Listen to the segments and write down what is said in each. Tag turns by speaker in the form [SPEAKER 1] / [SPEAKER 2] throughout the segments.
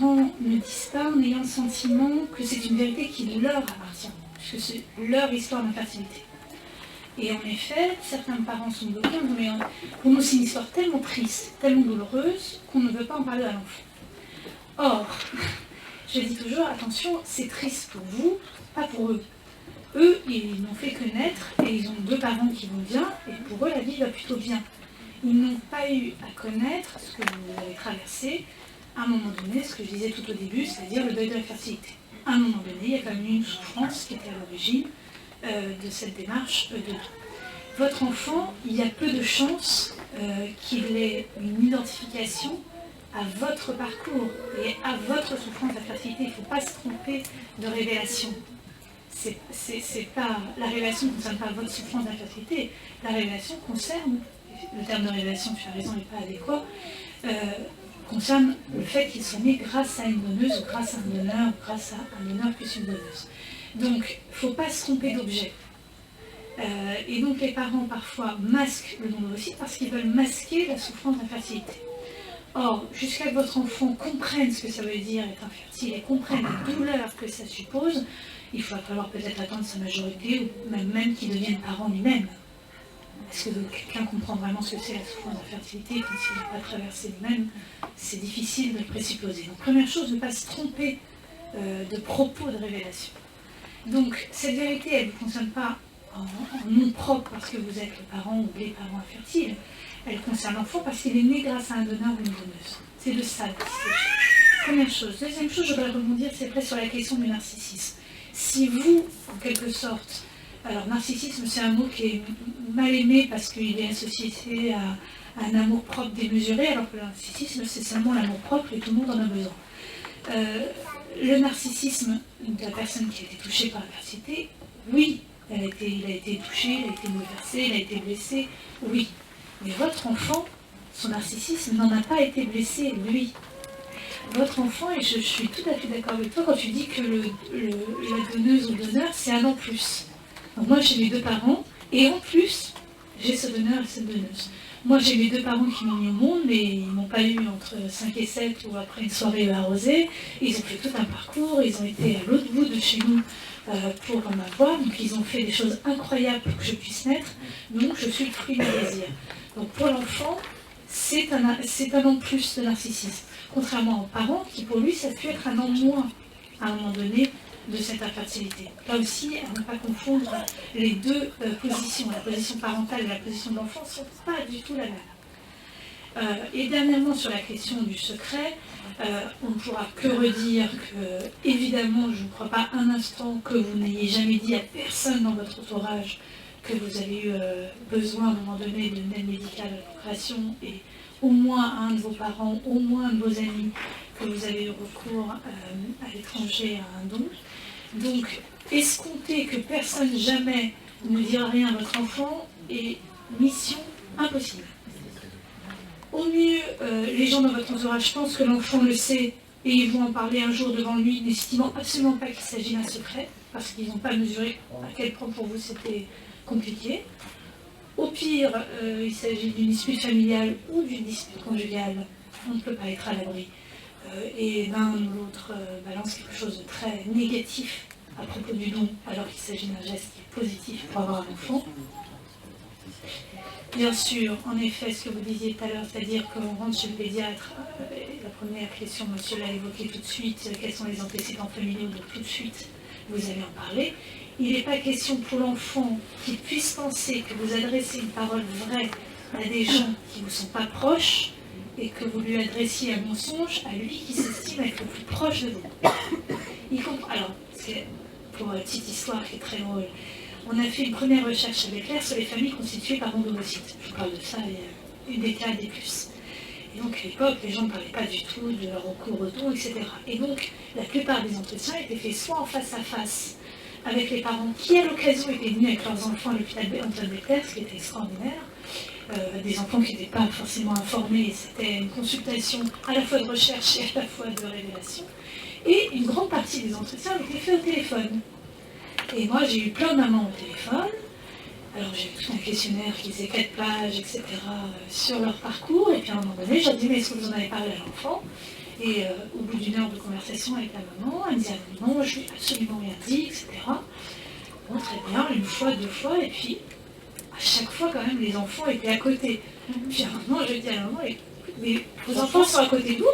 [SPEAKER 1] parents ne disent pas en ayant le sentiment que c'est une vérité qui leur appartient, puisque c'est leur histoire d'infertilité. Et en effet, certains parents sont bloqués en disant mais pour nous c'est une histoire tellement triste, tellement douloureuse, qu'on ne veut pas en parler à l'enfant. Or, je dis toujours, attention, c'est triste pour vous, pas pour eux. Eux, ils n'ont fait que naître et ils ont 2 parents qui vont bien, et pour eux, la vie va plutôt bien. Ils n'ont pas eu à connaître ce que vous avez traversé à un moment donné, ce que je disais tout au début, c'est-à-dire le deuil de la fertilité. À un moment donné, il y a quand même eu une souffrance qui était à l'origine de cette démarche de don. Votre enfant, il y a peu de chances qu'il ait une identification à votre parcours et à votre souffrance d'infertilité. Il ne faut pas se tromper de révélation. C'est pas, la révélation ne concerne pas votre souffrance d'infertilité, la révélation concerne, le terme de révélation, tu as raison, n'est pas adéquat, concerne le fait qu'il soit né grâce à une donneuse ou grâce à un donneur, ou grâce à un donneur plus une donneuse. Donc, il ne faut pas se tromper d'objet. Et donc les parents parfois masquent le don d'ovocytes parce qu'ils veulent masquer la souffrance d'infertilité. Or, jusqu'à que votre enfant comprenne ce que ça veut dire être infertile et comprenne les douleurs que ça suppose, il va falloir peut-être attendre sa majorité ou même qu'il devienne parent lui-même. Est-ce que quelqu'un comprend vraiment ce que c'est la souffrance d'infertilité quand il n'a pas traversé lui-même? C'est difficile de le présupposer. Donc première chose, ne pas se tromper de propos de révélation. Donc cette vérité, elle ne vous concerne pas en nom propre parce que vous êtes le parent ou les parents infertiles. Elle concerne l'enfant parce qu'il est né grâce à un donneur ou une donneuse. C'est de ça qu'il s'agit. Première chose. Deuxième chose, je voudrais rebondir, c'est vrai sur la question du narcissisme. Si vous, en quelque sorte, alors narcissisme c'est un mot qui est mal aimé parce qu'il est associé à un amour propre démesuré, alors que le narcissisme c'est seulement l'amour propre et tout le monde en a besoin. Le narcissisme de la personne qui a été touchée par l'adversité, oui, il a été touché, il a été bouleversé, il a été blessé, oui. Mais votre enfant, son narcissisme n'en a pas été blessé, lui. Votre enfant, et je suis tout à fait d'accord avec toi quand tu dis que la donneuse ou le donneur, c'est un en plus. Donc moi, j'ai mes 2 parents, et en plus, j'ai ce donneur et cette donneuse. Moi, j'ai mes 2 parents qui m'ont mis au monde, mais ils ne m'ont pas eu entre 5 et 7 ou après une soirée arrosée. Ils ont fait tout un parcours, ils ont été à l'autre bout de chez nous pour m'avoir. Donc, ils ont fait des choses incroyables pour que je puisse naître. Donc, je suis le fruit de mes désirs. Donc, pour l'enfant, c'est un en plus de narcissisme. Contrairement aux parents, qui pour lui, ça a pu être un en moins à un moment donné de cette infertilité. Là aussi, à ne pas confondre les 2 positions, la position parentale et la position de l'enfant, ne sont pas du tout la même. Et dernièrement, sur la question du secret, on ne pourra que redire que, évidemment, je ne crois pas un instant que vous n'ayez jamais dit à personne dans votre entourage que vous avez eu besoin à un moment donné d'une aide médicale à la procréation et au moins à un de vos parents, au moins un de vos amis, que vous avez eu recours à l'étranger à un don. Donc, escompter que personne jamais ne dira rien à votre enfant est mission impossible. Au mieux, les gens dans votre entourage pensent que l'enfant le sait et ils vont en parler un jour devant lui, n'estimant absolument pas qu'il s'agit d'un secret, parce qu'ils n'ont pas mesuré à quel point pour vous c'était compliqué. Au pire, il s'agit d'une dispute familiale ou d'une dispute conjugale, on ne peut pas être à l'abri. Et l'un ou l'autre balance quelque chose de très négatif à propos du don, alors qu'il s'agit d'un geste qui est positif pour avoir un enfant. Bien sûr, en effet, ce que vous disiez tout à l'heure, c'est-à-dire qu'on rentre chez le pédiatre, la première question, monsieur l'a évoqué tout de suite, quels sont les antécédents familiaux, donc tout de suite, vous allez en parler. Il n'est pas question pour l'enfant qu'il puisse penser que vous adressez une parole vraie à des gens qui ne vous sont pas proches et que vous lui adressiez un mensonge à lui qui s'estime être le plus proche de vous. Il comprend. Alors, c'est pour une petite histoire qui est très drôle. On a fait une première recherche avec Claire sur les familles constituées par don d'ovocytes. Je vous parle de ça, il y a une décade et plus. Et donc à l'époque, les gens ne parlaient pas du tout de leur recours au don, etc. Et donc, la plupart des entretiens étaient faits soit en face à face avec les parents qui, à l'occasion, étaient venus avec leurs enfants à l'hôpital Antoine Becler, ce qui était extraordinaire. Des enfants qui n'étaient pas forcément informés, c'était une consultation à la fois de recherche et à la fois de révélation. Et une grande partie des entretiens avaient été faits au téléphone. Et moi, j'ai eu plein de mamans au téléphone. Alors, j'ai eu tout un questionnaire qui faisait 4 pages, etc., sur leur parcours. Et puis, à un moment donné, je leur dis, mais est-ce que vous en avez parlé à l'enfant? Et au bout d'une heure de conversation avec la maman, elle me disait « Non, je lui ai absolument rien dit, etc. » Bon, très bien, une fois, deux fois, et puis à chaque fois, quand même, les enfants étaient à côté. Puis à un moment, je dis à la maman, mais vos enfants sont à côté de vous?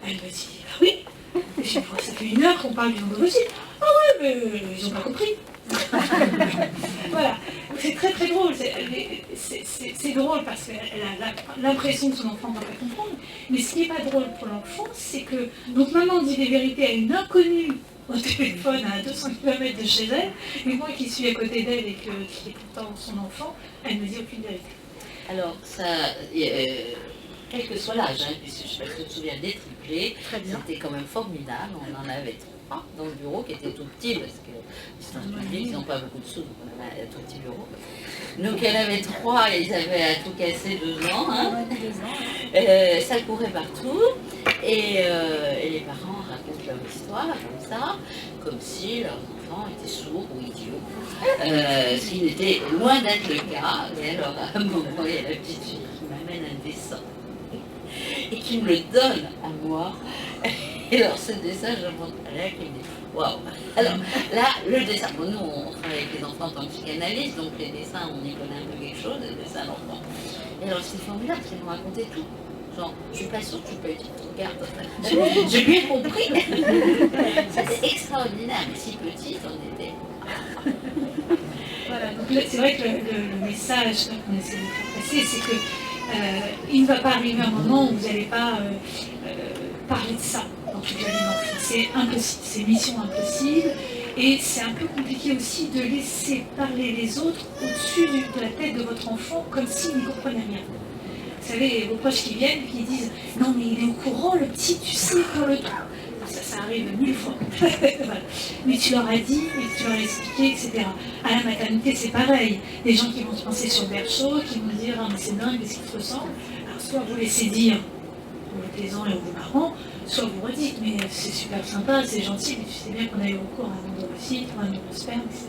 [SPEAKER 1] Elle me dit, ah oui. Et je dis, ça fait une heure qu'on parle du nombre aussi. Ah ouais, mais ils n'ont pas compris. Voilà. C'est très très drôle. C'est drôle parce qu'elle a l'impression que son enfant ne va pas comprendre. Mais ce qui n'est pas drôle pour l'enfant, c'est que, donc maman dit des vérités à une inconnue au téléphone à 200 km de chez elle, et moi qui suis à côté d'elle et qui est pourtant son enfant, elle me dit aucune vérité.
[SPEAKER 2] Alors, ça, quel que soit l'âge, puisque je me souviens des triplés, c'était quand même formidable. On en avait 3 dans le bureau qui était tout petit, parce que c'est un public, ils n'ont pas beaucoup de sous, donc on avait un tout petit bureau. Donc elle avait 3, ils avaient à tout casser 2 ans. Ça courait partout, et les parents racontent leur histoire comme ça, comme si leurs enfants étaient sourds ou idiots. Ce qui n'était loin d'être le cas. Et alors à un moment, il y a la petite fille qui m'amène un dessin et qui me le donne à moi. Et alors ce dessin, je montre à l'air qui me dit waouh. Alors là, le dessin, bon, nous on travaille avec les enfants en tant que psychanalyste, donc les dessins, on y connaît un peu quelque chose, les dessins d'enfants. Et alors c'est formidable, parce qu'ils m'ont raconté tout. Genre, je suis pas sûre que tu peux être regarde. J'ai bien compris. Ça c'est extraordinaire, mais si petite, on était.
[SPEAKER 1] Voilà, donc c'est vrai que le message qu'on essaie de faire passer, c'est que il ne va pas arriver un moment où vous n'allez pas parler de ça dans toute la vie d'enfant. C'est impossible, c'est mission impossible. Et c'est un peu compliqué aussi de laisser parler les autres au-dessus de la tête de votre enfant comme s'il ne comprenait rien. Vous savez, vos proches qui viennent et qui disent « Non, mais il est au courant, le petit, tu sais, pour le temps. » Ça arrive 1000 fois. Voilà. Mais tu leur as dit, mais tu leur as expliqué, etc. À la maternité, c'est pareil. Des gens qui vont se penser sur le berceau, qui vont dire ah, mais c'est dingue, qu'est-ce qu'il te ressemble. Alors, soit vous laissez dire aux plaisants et aux parents, soit vous redites, mais c'est super sympa, c'est gentil, mais tu sais bien qu'on a eu recours à un endocyte, ou à un endosperme, etc.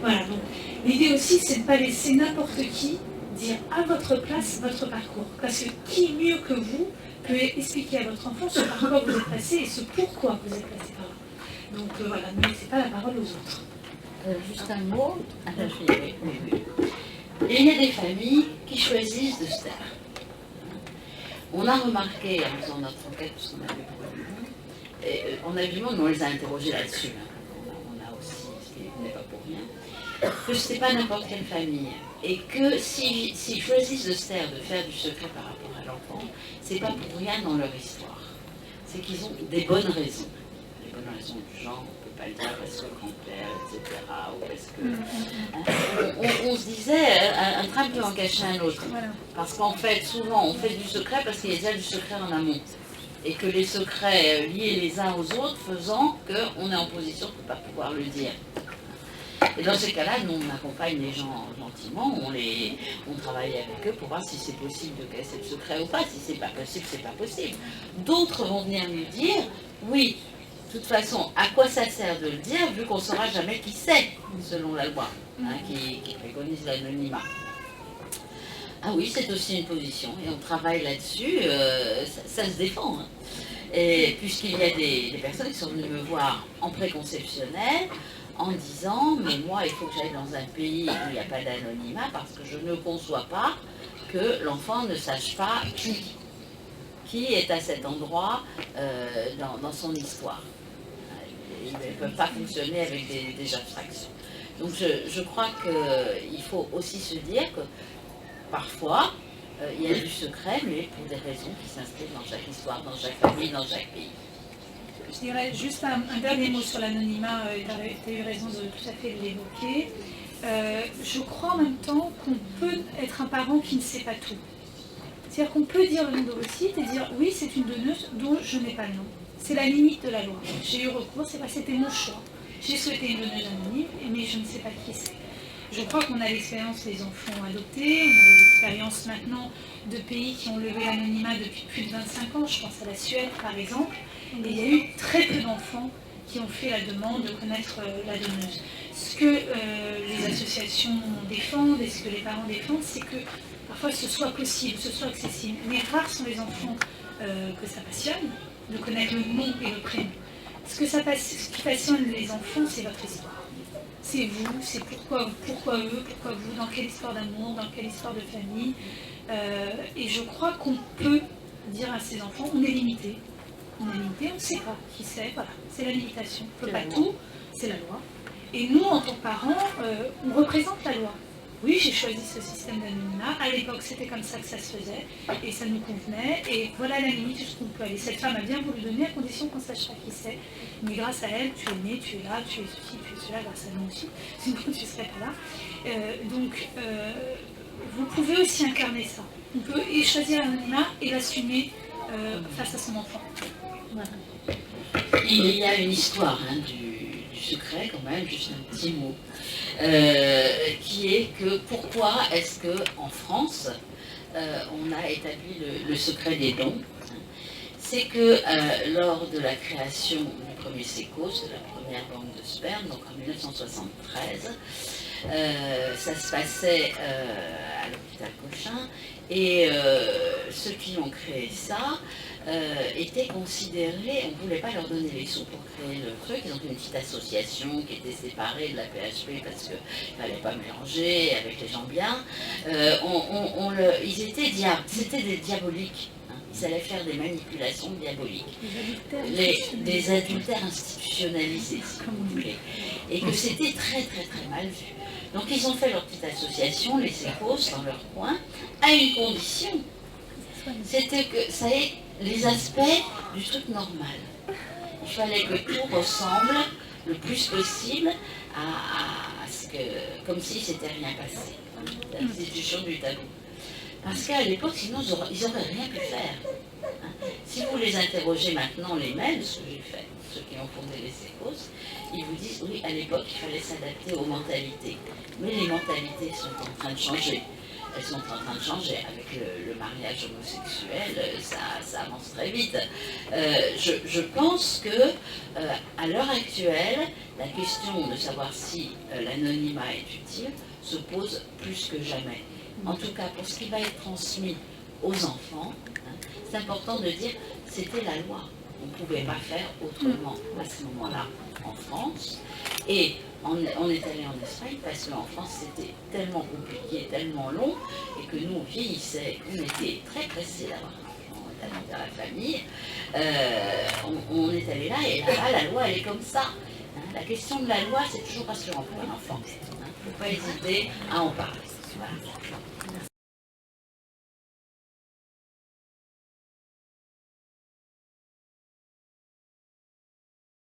[SPEAKER 1] Voilà, donc l'idée aussi, c'est de ne pas laisser n'importe qui dire à votre place votre parcours. Parce que qui mieux que vous peut expliquer à votre enfant ce par quoi vous êtes passé et ce pourquoi vous êtes passé par là. Donc voilà, ne laissez pas la parole aux autres.
[SPEAKER 2] Juste un mot. Il y a des familles qui choisissent de se taire. On a remarqué en faisant notre enquête, parce qu'on avait beaucoup de monde, on a vu du monde, mais on les a interrogés là-dessus. On a aussi, ce qui n'est pas pour rien, que ce n'est pas n'importe quelle famille. Et que s'ils choisissent de se taire, de faire du secret par rapport à l'enfant, c'est pas pour rien dans leur histoire. C'est qu'ils ont des bonnes raisons. Des bonnes raisons du genre, on ne peut pas le dire parce que le grand-père, etc. Ou parce que... on se disait, un train peut en cacher un autre. Parce qu'en fait, souvent, on fait du secret parce qu'il y a déjà du secret en amont. Et que les secrets liés les uns aux autres faisant qu'on est en position de ne pas pouvoir le dire. Et dans ces cas-là, nous, on accompagne les gens gentiment, on travaille avec eux pour voir si c'est possible de casser le secret ou pas. Si c'est pas possible, c'est pas possible. D'autres vont venir nous dire, oui, de toute façon, à quoi ça sert de le dire, vu qu'on ne saura jamais qui c'est, selon la loi, qui préconise l'anonymat. Ah oui, c'est aussi une position, et on travaille là-dessus, ça se défend. Et puisqu'il y a des personnes qui sont venues me voir en préconceptionnel, en disant, mais moi, il faut que j'aille dans un pays où il n'y a pas d'anonymat, parce que je ne conçois pas que l'enfant ne sache pas qui est à cet endroit dans son histoire. Ils ne peuvent pas fonctionner avec des abstractions. Donc je crois qu'il faut aussi se dire que parfois, il y a du secret, mais pour des raisons qui s'inscrivent dans chaque histoire, dans chaque famille, dans chaque pays.
[SPEAKER 1] Je dirais juste un dernier mot sur l'anonymat, tu as eu raison de tout à fait l'évoquer. Je crois en même temps qu'on peut être un parent qui ne sait pas tout. C'est-à-dire qu'on peut dire le nom d'ovocyte et dire oui, c'est une donneuse dont je n'ai pas le nom. C'est la limite de la loi. J'ai eu recours, c'était mon choix. J'ai souhaité une donneuse anonyme, mais je ne sais pas qui c'est. Je crois qu'on a l'expérience des enfants adoptés, on a l'expérience maintenant de pays qui ont levé l'anonymat depuis plus de 25 ans, je pense à la Suède par exemple, et il y a eu très peu d'enfants qui ont fait la demande de connaître la donneuse. Ce que les associations défendent et ce que les parents défendent, c'est que parfois ce soit possible, ce soit accessible. Mais rares sont les enfants que ça passionne, de connaître le nom et le prénom. Ce qui passionne les enfants, c'est votre histoire. C'est vous, c'est pourquoi eux, pourquoi vous, dans quelle histoire d'amour, dans quelle histoire de famille. Et je crois qu'on peut dire à ces enfants, on est limité. On ne sait pas qui c'est, voilà, c'est la limitation. On ne peut pas tout, c'est la loi. Et nous, en tant que parents, on représente la loi. Oui, j'ai choisi ce système d'anonymat. À l'époque, c'était comme ça que ça se faisait. Et ça nous convenait. Et voilà la limite jusqu'où on peut aller. Cette femme a bien voulu donner, à condition qu'on ne sache pas qui c'est. Mais grâce à elle, tu es né, tu es là, tu es ceci, tu es cela, grâce à nous aussi. Sinon, tu ne serais pas là. Donc, vous pouvez aussi incarner ça. On peut choisir l'anonymat et l'assumer face à son enfant. Voilà.
[SPEAKER 2] Il y a une histoire du secret, quand même, juste un petit mot. Qui est que pourquoi est-ce qu'en France, on a établi le secret des dons. C'est que lors de la création du premier sécos, de la première banque de sperme, donc en 1973, ça se passait à l'hôpital Cochin, et ceux qui ont créé ça étaient considérés, on ne voulait pas leur donner les sous pour créer le truc, ils ont fait une petite association qui était séparée de la PHP parce qu'il ne fallait pas mélanger avec les gens bien. Ils étaient c'était des diaboliques. Ils allaient faire des manipulations diaboliques, des adultères institutionnalisés, si vous voulez, et que c'était très très très mal vu. Donc ils ont fait leur petite association, les sécos, dans leur coin, à une condition, c'était que ça ait les aspects du truc normal. Il fallait que tout ressemble le plus possible à ce que, comme si c'était rien passé, l'institution du tabou. Parce qu'à l'époque, sinon, ils n'auraient rien pu faire. Si vous les interrogez maintenant, les mêmes, ce que j'ai fait, ceux qui ont fondé les sécos, ils vous disent, oui, à l'époque, il fallait s'adapter aux mentalités. Mais les mentalités sont en train de changer. Elles sont en train de changer. Avec le mariage homosexuel, ça avance très vite. Je pense que, à l'heure actuelle, la question de savoir si l'anonymat est utile se pose plus que jamais. En tout cas, pour ce qui va être transmis aux enfants, c'est important de dire que c'était la loi. On ne pouvait pas faire autrement à ce moment-là en France. Et on est allé en Espagne parce qu'en France, c'était tellement compliqué, tellement long, et que nous, on vieillissait, on était très pressés d'avoir un enfant, d'aller à la famille. On est allé là, et là-bas, la loi, elle est comme ça. La question de la loi, c'est toujours rassurant pour un enfant. Il ne faut pas hésiter à en parler. Voilà.